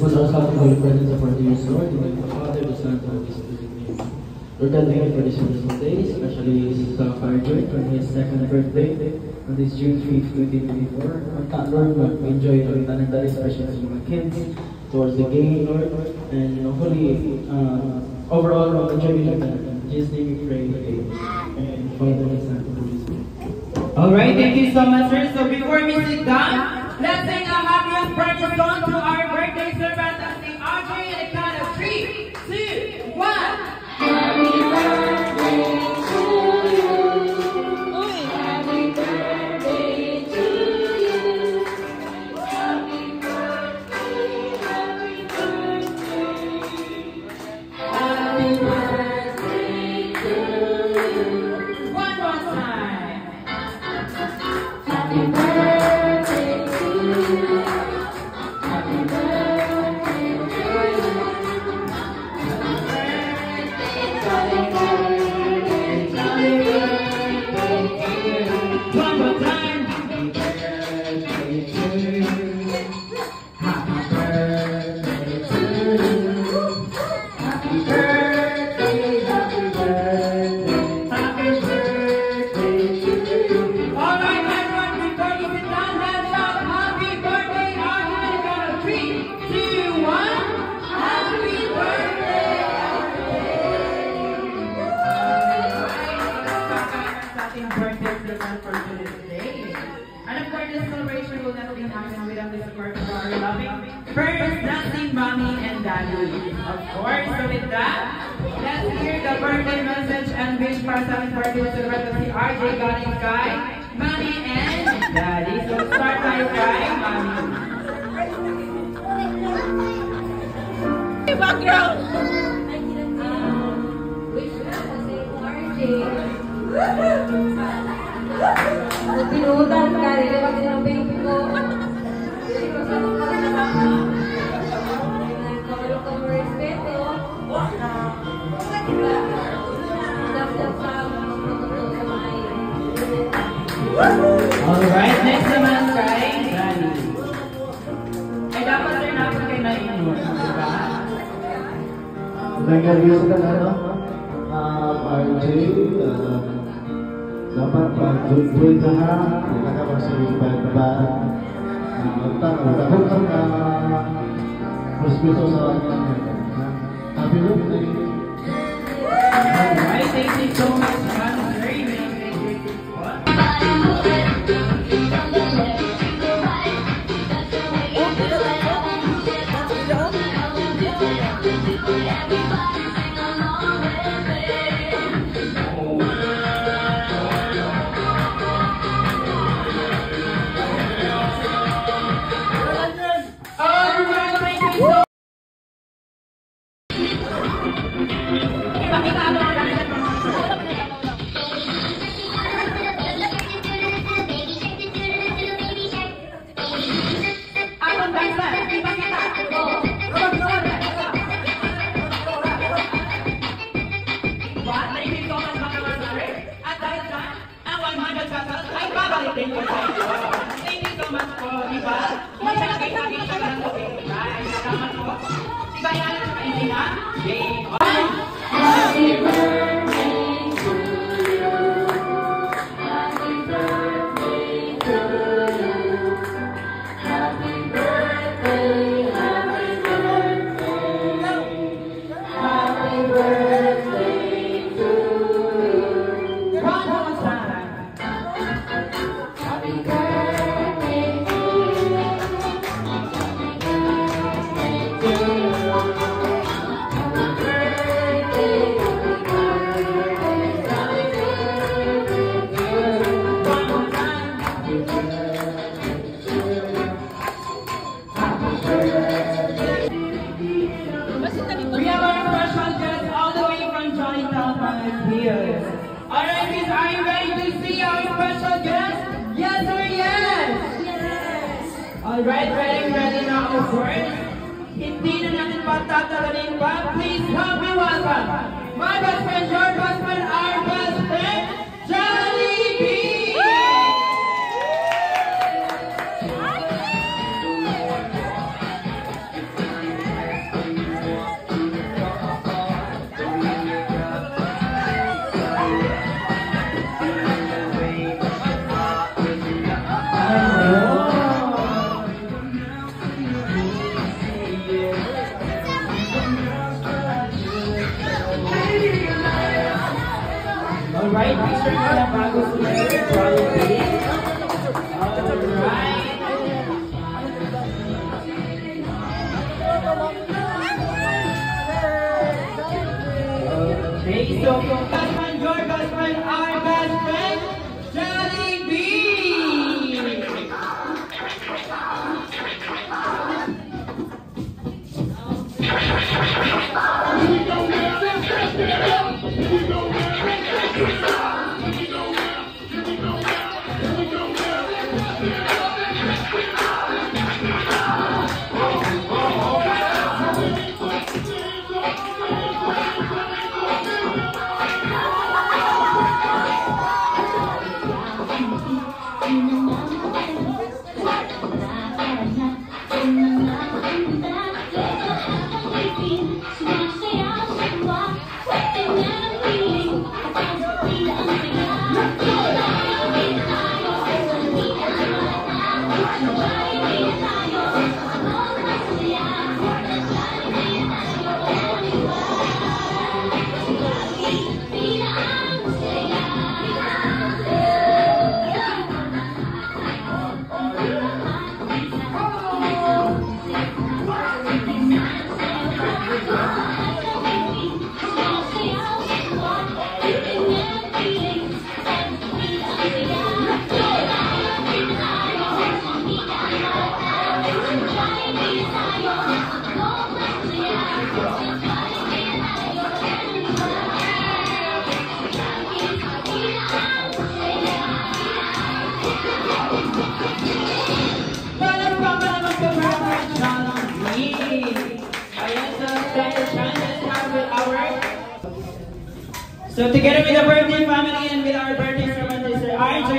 was also the holy presence of our dear Lord, in the name of the Father, the Son, and the Holy Spirit. Amen. Lord God, thank you for this wonderful day, especially Fire Joy on his second birthday on this June 5th, 2024. Lord, we enjoy Lord, and especially as mga kids towards the game, Lord, and hopefully, overall, we'll enjoy it like that. In Jesus' name we pray, and Father, the Son, and the Holy Spirit. Alright, thank you so much, sir. So before we sit down, let's sing a happiest birthday song to our birthday servant at the Audrey in the count of 3, 2, 1. Happy birthday to you. Happy birthday to you. Happy birthday, happy birthday. Happy birthday to you. One more time. Happy birthday to you. Happy birthday to you. Happy birthday, happy birthday to you. One more time. Happy birthday to you. Happy birthday to you. Happy birthday, happy birthday, happy birthday to you. All right, everyone, before you sit down, let's shout happy birthday, Audrey, in the count of 3, 2, 1. Happy birthday, Audrey. Birthday present for today. And of course, this celebration will not be happening without the support of our loving parents, dancing mommy and daddy. Of course, so with that, let's hear the birthday message and wish for a happy birthday to the rest of the RJ, God in Sky, mommy and daddy. So start by Sky, mommy. Background! Wish ko na kasi RJ. Pinutan ka rin, diba sinabing ko? Sinusabong ka na naman. Nagkamalong ka mo respeto. Nagdap sa magpapatuto sa mga Alright, next naman kay Daddy. Ay, dapat rin natin kayo na inuwa, diba? Nag-review ka na, no? RJ, dapat pag-join ka ha, hindi ka mag-survive ba? Dapat ka respeto sa happy birthday. Alright, thank you so much, man. Very, very good. Thank you so much po, diba? Masyagay natin siya lang po, diba? Ay, salamat po. Diba yan ang kailangan? Happy birthday to you. Happy birthday to you. Happy birthday, happy birthday. Happy birthday to you. One more time. Happy birthday to you. We have our special guest all the way from Johnnytown, Pangasinan. Alright, kids, are you ready to see our special guest? Yes or yes? Yes! Alright, ready now, of course. Hindi na natin patatagalin pa. Please help me welcome my best friend, your best friend, our best friend, Johnny B! Alright, picture mo na bago sumunod. Alright. Okay, so best friend, your best friend, our best friend, Jollibee! So together with the birthday family and with our birthday servant, Mr. RJ,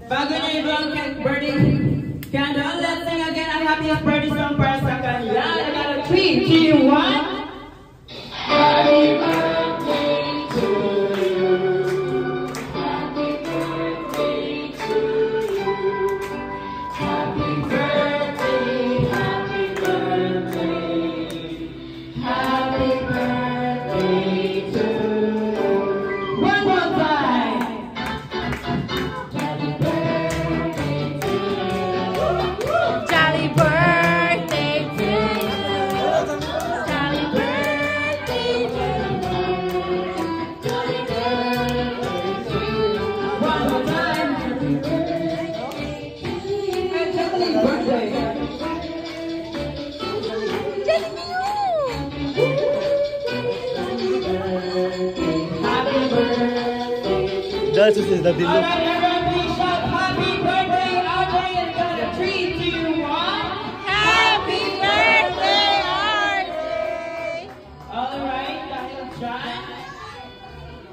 bago niya i-blow ang birthday candle, let's sing again ang happiest birthday song para sa kanila. I got a 3, 2, 1. Happy birthday to you. Happy birthday to you. Happy birthday, happy birthday. Happy birthday to you. That is the video. Alright, everyone, please shout happy birthday, RJ, and got a 3, 2, 1. Happy birthday, RJ! Alright, dahil dyan,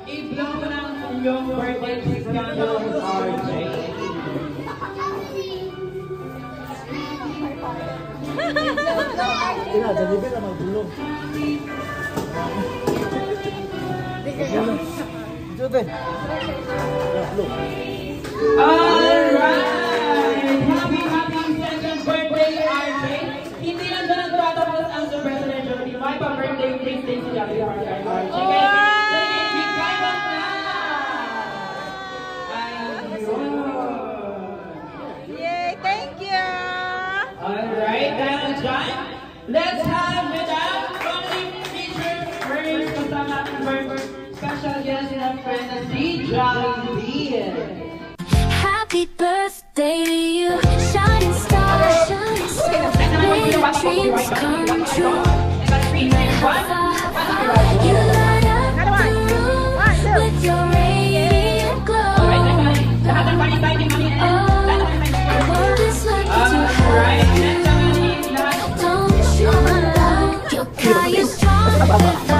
i-blow mo lang yung birthday candle with RJ. Jollibee na magbulong. Alright! Happy second birthday, RJ! Hindi lang doon nagtatapos ang surprise na Jollibee. May pa-birthday drinks din si Jollibee para kay RJ. Kaya bigay mo na! Ayun! Yay! Thank you! Alright, dahil dyan, let's have without family feature first kasama ating special guest na friend na si Jollibee. Happy birthday to you, shining star, shining star. May your dreams come true. You light up the room with your radiant glow. Oh, the world is like a dream. Don't you know your cry is strong.